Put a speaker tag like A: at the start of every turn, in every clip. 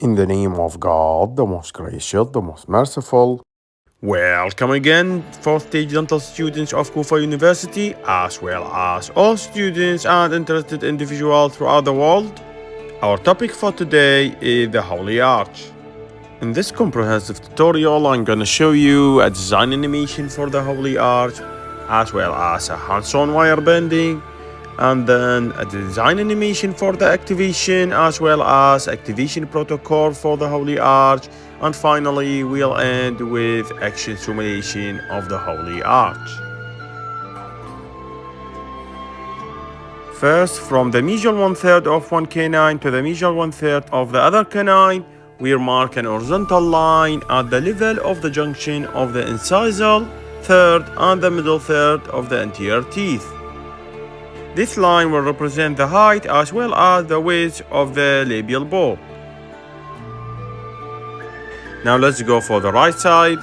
A: In the name of God, the most gracious, the most merciful. Welcome again, fourth stage dental students of Kufa University, as well as all students and interested individuals throughout the world. Our topic for today is the Hawley Arch. In this comprehensive tutorial, I'm gonna show you a design animation for the Hawley Arch, as well as a hands-on wire bending, and then a design animation for the activation, as well as activation protocol for the Hawley Arch, and finally we'll end with action simulation of the Hawley Arch. First, from the mesial 1/3 of one canine to the mesial 1/3 of the other canine, we mark an horizontal line at the level of the junction of the incisal third and the middle third of the anterior teeth. This line will represent the height as well as the width of the labial bow. Now let's go for the right side.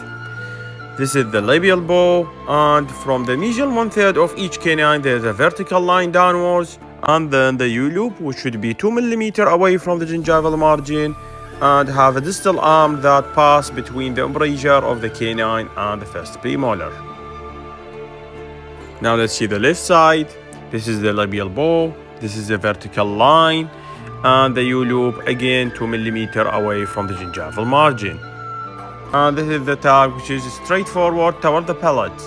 A: This is the labial bow, and from the mesial 1/3 of each canine there's a vertical line downwards, and then the U-loop, which should be 2 mm away from the gingival margin and have a distal arm that pass between the embrasure of the canine and the first premolar. Now let's see the left side. This is the labial bow, this is the vertical line, and the U-loop again 2 mm away from the gingival margin. And this is the tag, which is straightforward toward the palate.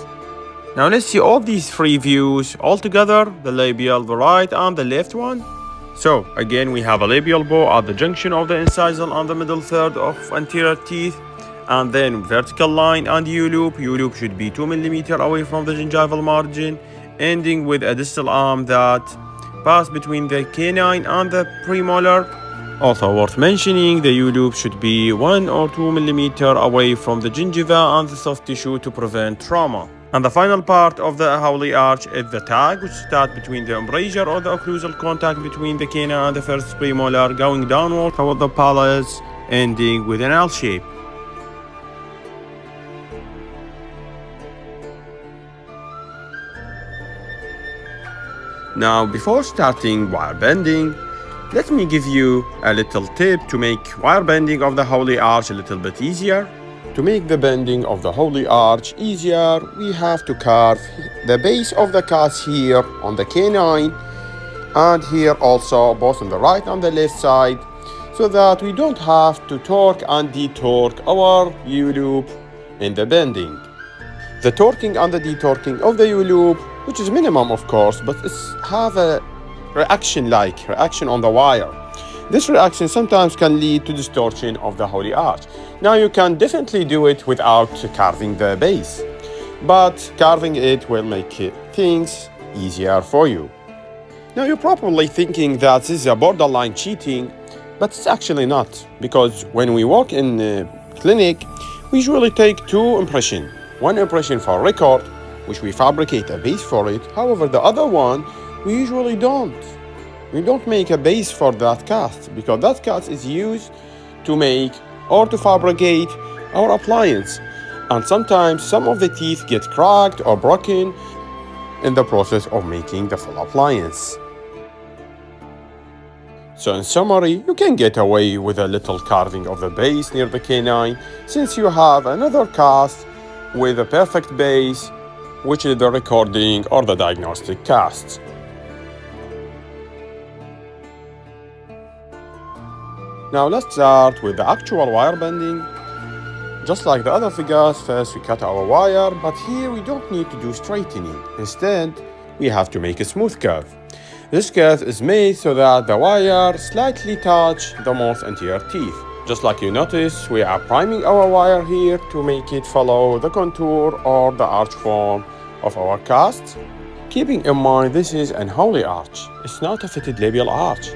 A: Now let's see all these three views all together, the labial, the right and the left one. So again, we have a labial bow at the junction of the incisal and the middle third of anterior teeth, and then vertical line and U-loop. U-loop should be 2 mm away from the gingival margin, ending with a distal arm that pass between the canine and the premolar. Also worth mentioning, the U-loop should be 1 or 2 mm away from the gingiva and the soft tissue to prevent trauma. And the final part of the Hawley Arch is the tag, which starts between the embrasure or the occlusal contact between the canine and the first premolar, going downward toward the palate, ending with an L shape. Now, before starting wire bending, let me give you a little tip to make wire bending of the Hawley Arch a little bit easier. To make the bending of the Hawley Arch easier, we have to carve the base of the cast here on the canine, and here also both on the right and the left side, so that we don't have to torque and detorque our U-loop in the bending. The torquing and the detorquing of the U-loop, which is minimum of course, but it's have a reaction on the wire. This reaction sometimes can lead to distortion of the Hawley Arch. Now you can definitely do it without carving the base, but carving it will make things easier for you. Now you're probably thinking that this is a borderline cheating, but it's actually not, because when we work in a clinic, we usually take two impressions. One impression for record, which we fabricate a base for it. However, the other one, we usually don't. We don't make a base for that cast, because that cast is used to make or to fabricate our appliance. And sometimes some of the teeth get cracked or broken in the process of making the full appliance. So in summary, you can get away with a little carving of the base near the canine, since you have another cast with a perfect base, which is the recording or the diagnostic cast. Now let's start with the actual wire bending. Just like the other figures, first we cut our wire, but here we don't need to do straightening. Instead, we have to make a smooth curve. This curve is made so that the wire slightly touch the most anterior teeth. Just like you notice, we are priming our wire here to make it follow the contour or the arch form of our cast. Keeping in mind this is an Hawley Arch, it's not a fitted labial arch.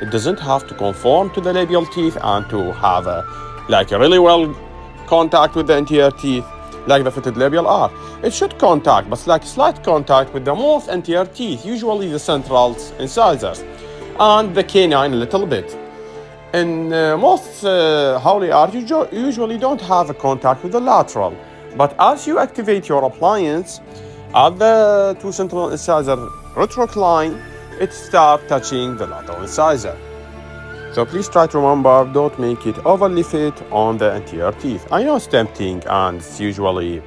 A: It doesn't have to conform to the labial teeth and to have a really well contact with the anterior teeth like the fitted labial arch. It should contact, but slight contact with the most anterior teeth, usually the central incisors, and the canine a little bit. In most Hawley Arch, you usually don't have a contact with the lateral, but as you activate your appliance at the two central incisor retrocline, it starts touching the lateral incisor. So please try to remember, don't make it overly fit on the anterior teeth. I know it's tempting and it's usually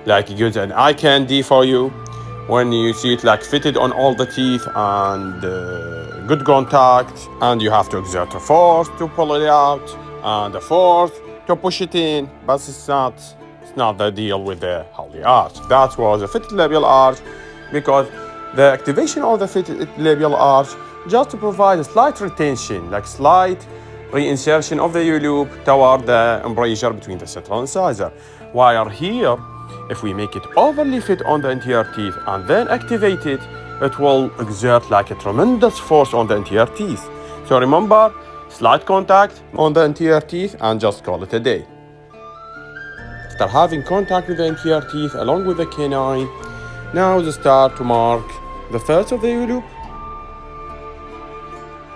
A: like good an eye candy for you when you see it like fitted on all the teeth and good contact, and you have to exert a force to pull it out and a force to push it in, but it's not the deal with the Hawley arch. That was a fitted labial arch because the activation of the fitted labial arch just to provide a slight retention, like slight reinsertion of the U-loop toward the embrasure between the central incisor. While here, if we make it overly fit on the anterior teeth and then activate it, it will exert like a tremendous force on the anterior teeth. So remember, slight contact on the anterior teeth and just call it a day. After having contact with the anterior teeth along with the canine, now start to mark the first of the U-loop,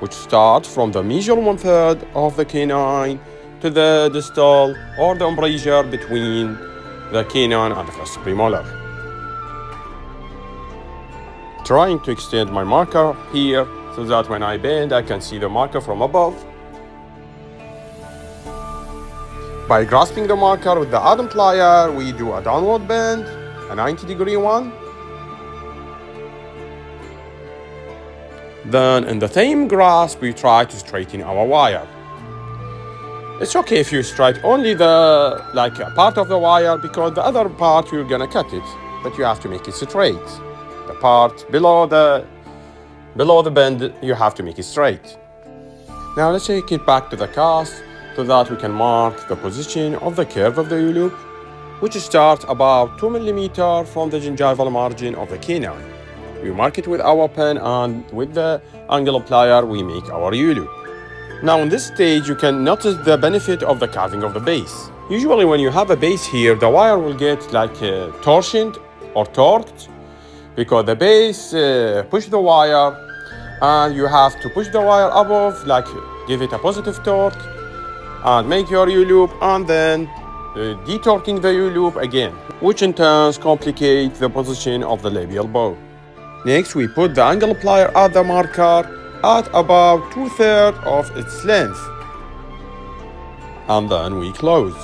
A: which starts from the medial 1/3 of the canine to the distal or the embrasure between the canine and the first premolar. Trying to extend my marker here so that when I bend I can see the marker from above. By grasping the marker with the Adam plier, we do a downward bend, a 90-degree one. Then in the same grasp, we try to straighten our wire. It's okay if you straight only the a part of the wire because the other part you're gonna cut it, but you have to make it straight. The part below the bend, you have to make it straight. Now let's take it back to the cast so that we can mark the position of the curve of the U-loop, which starts about 2 mm from the gingival margin of the canine. We mark it with our pen, and with the angle plier we make our U-loop. Now in this stage you can notice the benefit of the carving of the base. Usually when you have a base here, the wire will get torsioned or torqued because the base push the wire, and you have to push the wire above, give it a positive torque and make your U-loop, and then detorquing the U-loop again, which in turn complicates the position of the labial bow. Next, we put the angle plier at the marker at about 2/3 of its length, and then we close.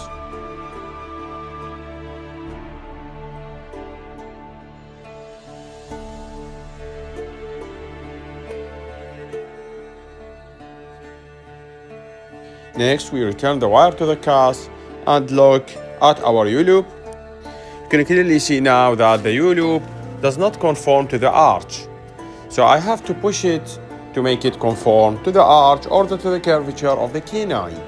A: Next, we return the wire to the cast and look at our U-loop. You can clearly see now that the U-loop does not conform to the arch. So I have to push it to make it conform to the arch or to the curvature of the canine.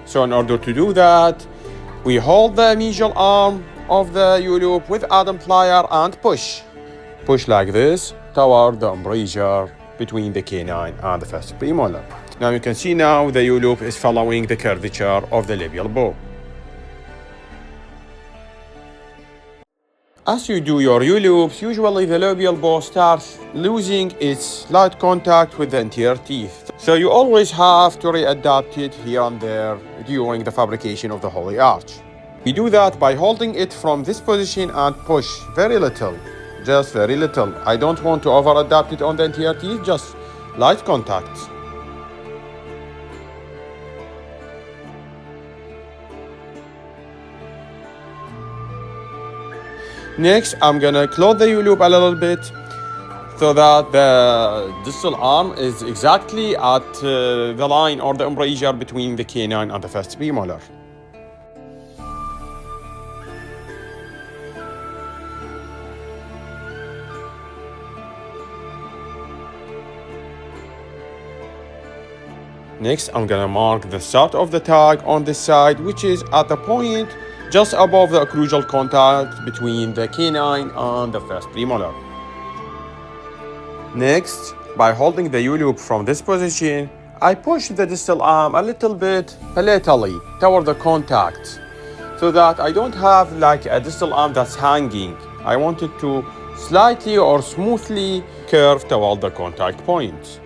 A: So in order to do that, we hold the medial arm of the U-loop with Adam plier and push. Push like this toward the embrasure between the canine and the first premolar. Now you can see now the U-loop is following the curvature of the labial bow. As you do your U-loops, usually the labial bow starts losing its light contact with the anterior teeth. So you always have to readapt it here and there during the fabrication of the Hawley arch. We do that by holding it from this position and push very little, just very little. I don't want to over-adapt it on the anterior teeth, just light contact. Next, I'm gonna close the U-loop a little bit so that the distal arm is exactly at the line or the embrasure between the canine and the first premolar. Next, I'm gonna mark the start of the tag on this side, which is at the point just above the occlusal contact between the canine and the first premolar. Next, by holding the U-loop from this position, I push the distal arm a little bit palatally toward the contact so that I don't have a distal arm that's hanging. I want it to slightly or smoothly curve toward the contact point.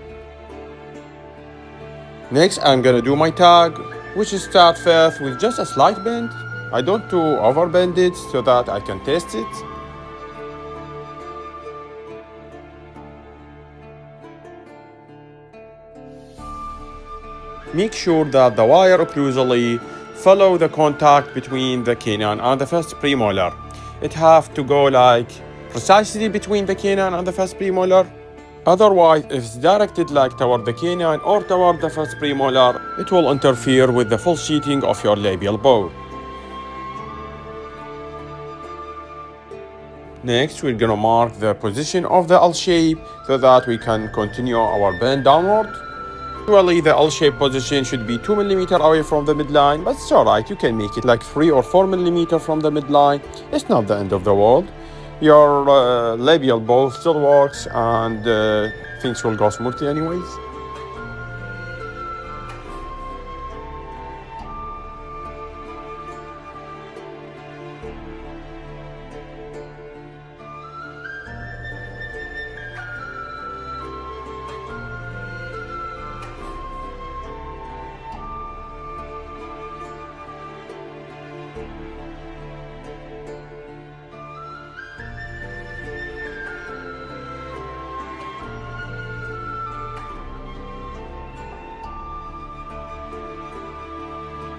A: Next, I'm gonna do my tag, which starts first with just a slight bend I don't do overbend it so that I can test it. Make sure that the wire occlusally follow the contact between the canine and the first premolar. It have to go like precisely between the canine and the first premolar. Otherwise, if it's directed like toward the canine or toward the first premolar, it will interfere with the full sheathing of your labial bow. Next, we're gonna mark the position of the L shape so that we can continue our bend downward. Usually the L-shaped position should be 2 mm away from the midline, but it's alright, you can make it like 3 or 4 mm from the midline. It's not the end of the world. Your labial bow still works and things will go smoothly anyways.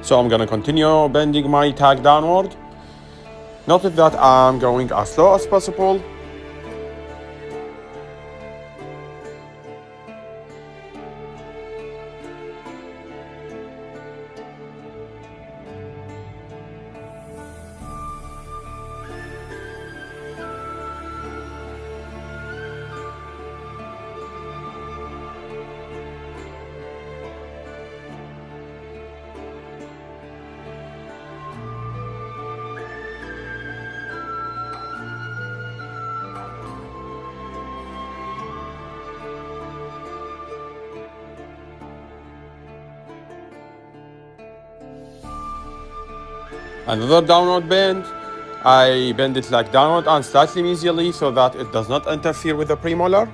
A: So I'm gonna continue bending my tag downward. Notice that I'm going as slow as possible. Another downward bend. I bend it like downward and slightly mesially so that it does not interfere with the premolar.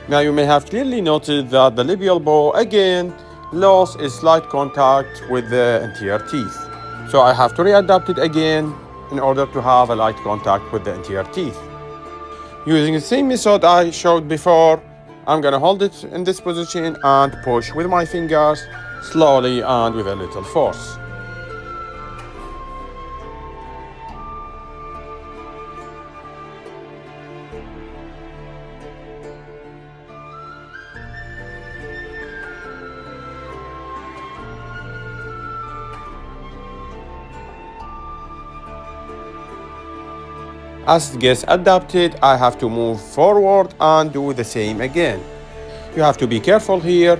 A: Now you may have clearly noted that the labial bow again lost its slight contact with the anterior teeth. So I have to readapt it again in order to have a light contact with the anterior teeth. Using the same method I showed before, I'm gonna hold it in this position and push with my fingers slowly and with a little force. As it gets adapted, I have to move forward and do the same again. You have to be careful here.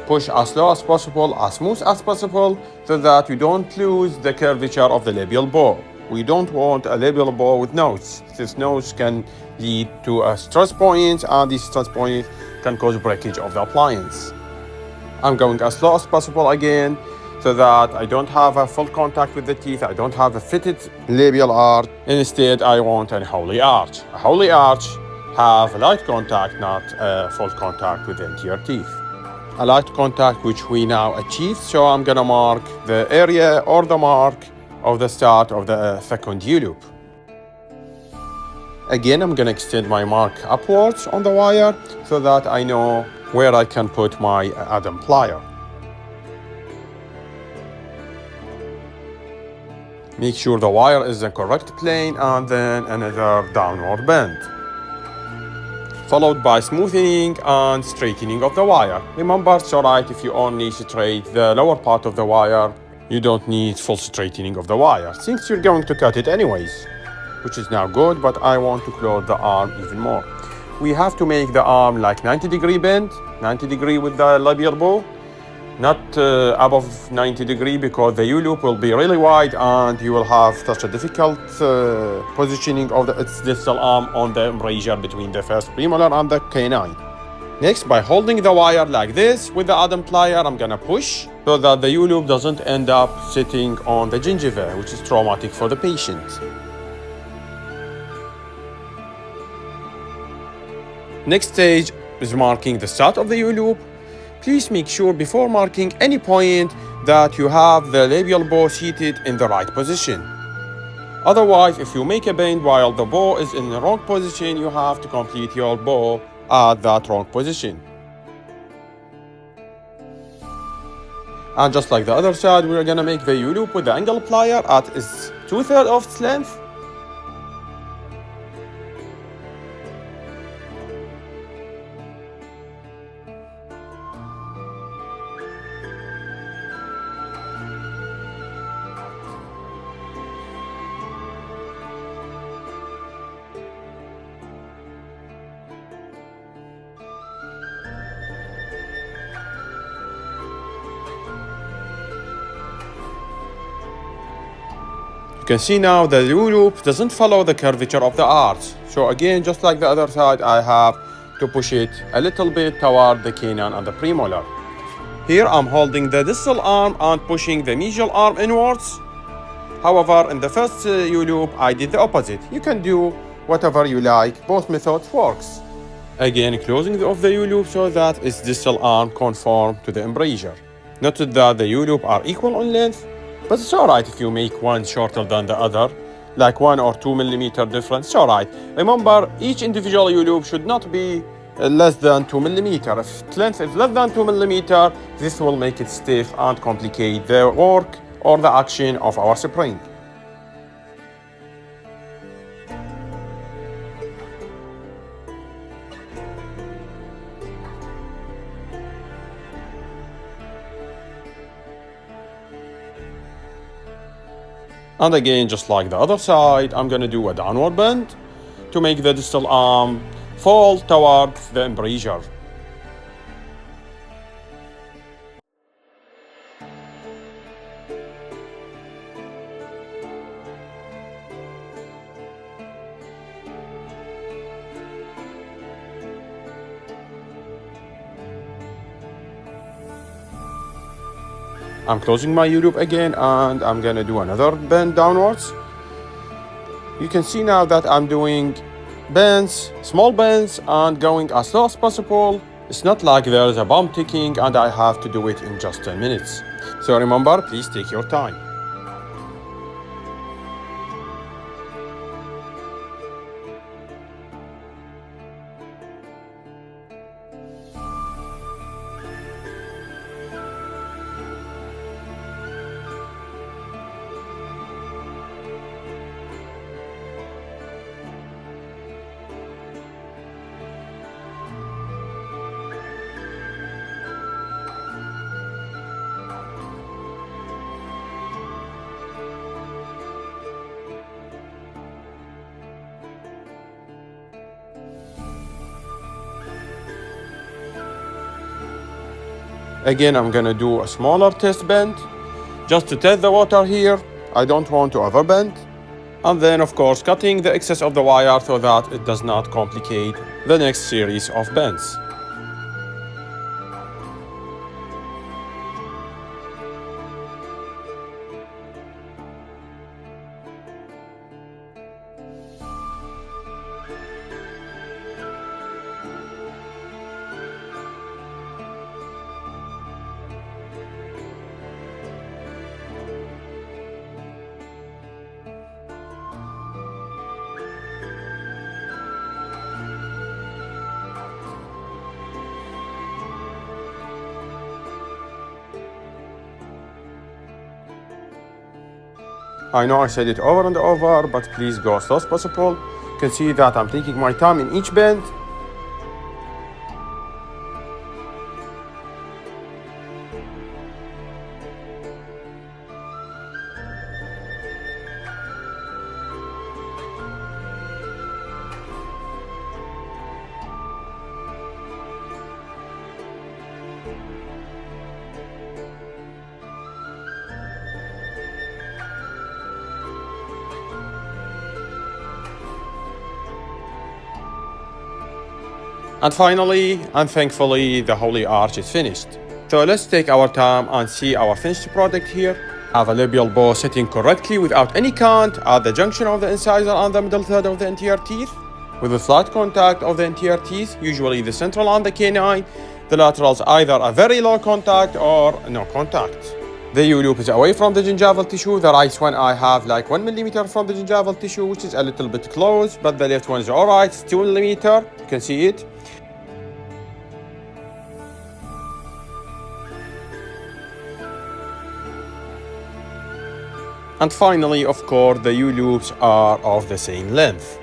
A: Push as slow as possible, as smooth as possible, so that you don't lose the curvature of the labial bow. We don't want a labial bow with nose. This nose can lead to a stress point, and these stress points can cause breakage of the appliance. I'm going as slow as possible again, so that I don't have a full contact with the teeth, I don't have a fitted labial arch. Instead, I want a Hawley arch. A Hawley arch have a light contact, not a full contact with the anterior teeth. A light contact which we now achieved, so I'm gonna mark the area or the mark of the start of the second U-loop. Again, I'm gonna extend my mark upwards on the wire so that I know where I can put my Adam plier. Make sure the wire is in the correct plane and then another downward bend, followed by smoothing and straightening of the wire. Remember, it's alright if you only straight the lower part of the wire. You don't need full straightening of the wire, since you're going to cut it anyways, which is now good, but I want to close the arm even more. We have to make the arm like 90-degree bend, 90 degree with the labial bow. Not above 90 degree, because the U-loop will be really wide and you will have such a difficult positioning of its distal arm on the embrasure between the first premolar and the canine. Next, by holding the wire like this with the Adam plier, I'm gonna push so that the U-loop doesn't end up sitting on the gingiva, which is traumatic for the patient. Next stage is marking the start of the U-loop. Please make sure before marking any point that you have the labial bow seated in the right position. Otherwise, if you make a bend while the bow is in the wrong position, you have to complete your bow at that wrong position. And just like the other side, we're gonna make the U-loop with the angle plier at its 2/3 of its length. You can see now the U-loop doesn't follow the curvature of the arch. So again, just like the other side, I have to push it a little bit toward the canine and the premolar. Here I'm holding the distal arm and pushing the medial arm inwards. However, in the first U-loop, I did the opposite. You can do whatever you like, both methods works. Again, closing off the U-loop so that its distal arm conform to the embrasure. Note that the U-loop are equal in length, but it's alright if you make one shorter than the other, like 1 or 2 millimeter difference, it's alright. Remember, each individual U-loop should not be less than 2 millimeter. If its length is less than 2 millimeter, this will make it stiff and complicate the work or the action of our spring. And again, just like the other side, I'm gonna do a downward bend to make the distal arm fall towards the embrasure. I'm closing my U-loop again and I'm gonna do another bend downwards. You can see now that I'm doing bends, small bends, and going as slow as possible. It's not like there's a bomb ticking and I have to do it in just 10 minutes. So remember, please take your time. Again, I'm gonna do a smaller test bend just to test the water here. I don't want to overbend. And then, of course, cutting the excess of the wire so that it does not complicate the next series of bends. I know I said it over and over, but please go as slow as possible. You can see that I'm taking my time in each bend. And finally, and thankfully, the Hawley arch is finished. So let's take our time and see our finished product here. I have a labial bow sitting correctly without any cant at the junction of the incisor and the middle third of the anterior teeth. With a slight contact of the anterior teeth, usually the central and the canine. The laterals either a very low contact or no contact. The U-loop is away from the gingival tissue. The right one I have like 1 millimeter from the gingival tissue, which is a little bit close, but the left one is alright, it's 2 millimeter. You can see it. And finally, of course, the U-loops are of the same length.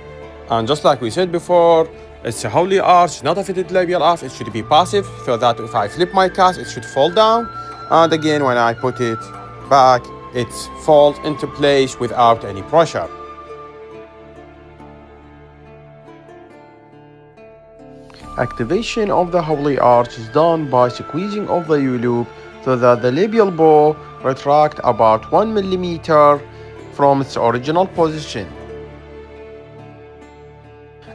A: And just like we said before, it's a Hawley arch, not a fitted labial arch. It should be passive, so that if I flip my cast, it should fall down. And again, when I put it back, it falls into place without any pressure. Activation of the Hawley arch is done by squeezing of the U-loop so that the labial bow retracts about 1 millimeter from its original position.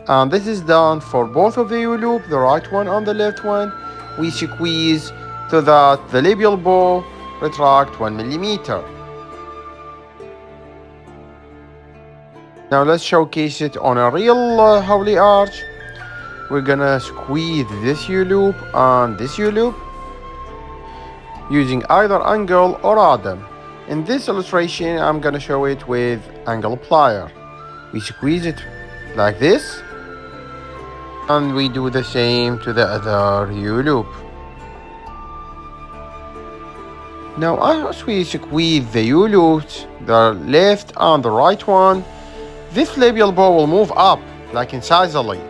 A: And this is done for both of the U-loop, the right one and the left one. We squeeze so that the labial bow retracts 1 millimeter. Now let's showcase it on a real Hawley arch. We're gonna squeeze this U-loop and this U-loop using either angle or Adam. In this illustration, I'm gonna show it with angle plier. We squeeze it like this, and we do the same to the other U-loop. Now as we squeeze the U-loops, the left and the right one, this labial bow will move up like incisally.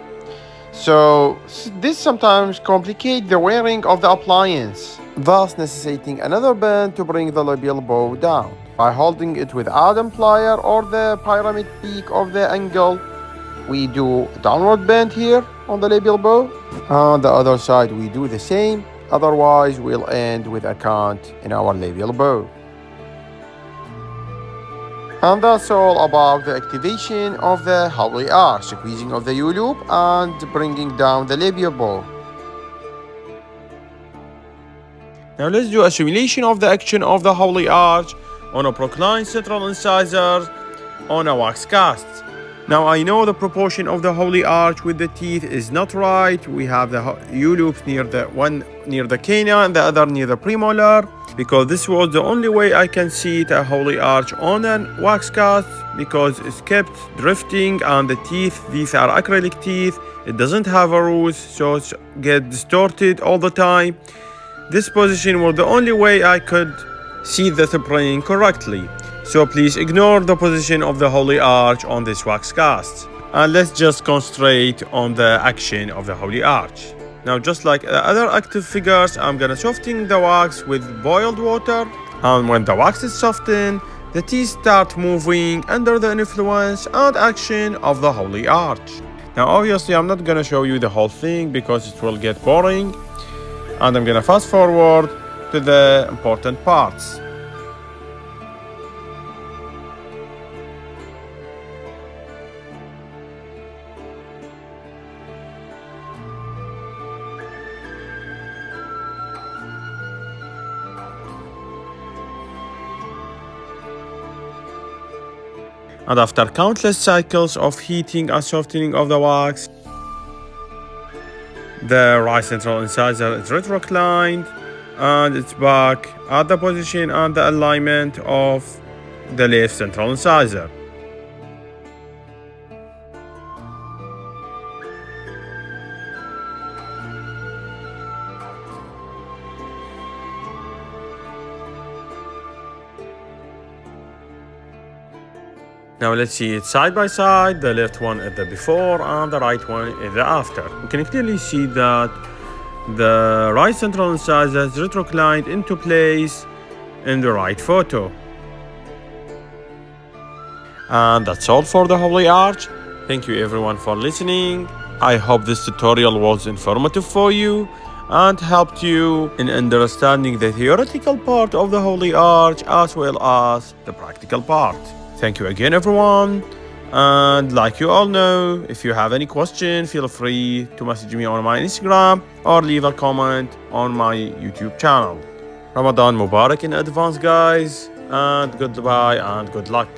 A: So this sometimes complicates the wearing of the appliance, thus necessitating another bend to bring the labial bow down. By holding it with Adam plier or the pyramid peak of the angle, we do a downward bend here on the labial bow. On the other side, we do the same. Otherwise, we'll end with a cant in our labial bow. And that's all about the activation of the Hawley arch, squeezing of the U-loop and bringing down the labial bow. Now let's do a simulation of the action of the Hawley arch on a proclined central incisor on a wax cast. Now I know the proportion of the Hawley arch with the teeth is not right. We have the U-loops near the one near the canine and the other near the premolar, because this was the only way I can see it, a Hawley arch on a wax cast, because it's kept drifting and the teeth, these are acrylic teeth, it doesn't have a root, so it gets distorted all the time. This position was the only way I could see the spring correctly. So please ignore the position of the Hawley arch on this wax cast. And let's just concentrate on the action of the Hawley arch. Now just like the other active figures, I'm gonna soften the wax with boiled water. And when the wax is softened, the teeth start moving under the influence and action of the Hawley arch. Now obviously I'm not gonna show you the whole thing because it will get boring. And I'm gonna fast forward to the important parts. And after countless cycles of heating and softening of the wax, the right central incisor is retroclined and it's back at the position and the alignment of the left central incisor. Now let's see it side by side. The left one is the before and the right one is the after. We can clearly see that the right central incisor is retroclined into place in the right photo. And that's all for the Hawley arch. Thank you everyone for listening. I hope this tutorial was informative for you and helped you in understanding the theoretical part of the Hawley arch as well as the practical part. Thank you again everyone, and like you all know, if you have any question, feel free to message me on my Instagram or leave a comment on my YouTube channel. Ramadan Mubarak in advance guys, and goodbye and good luck.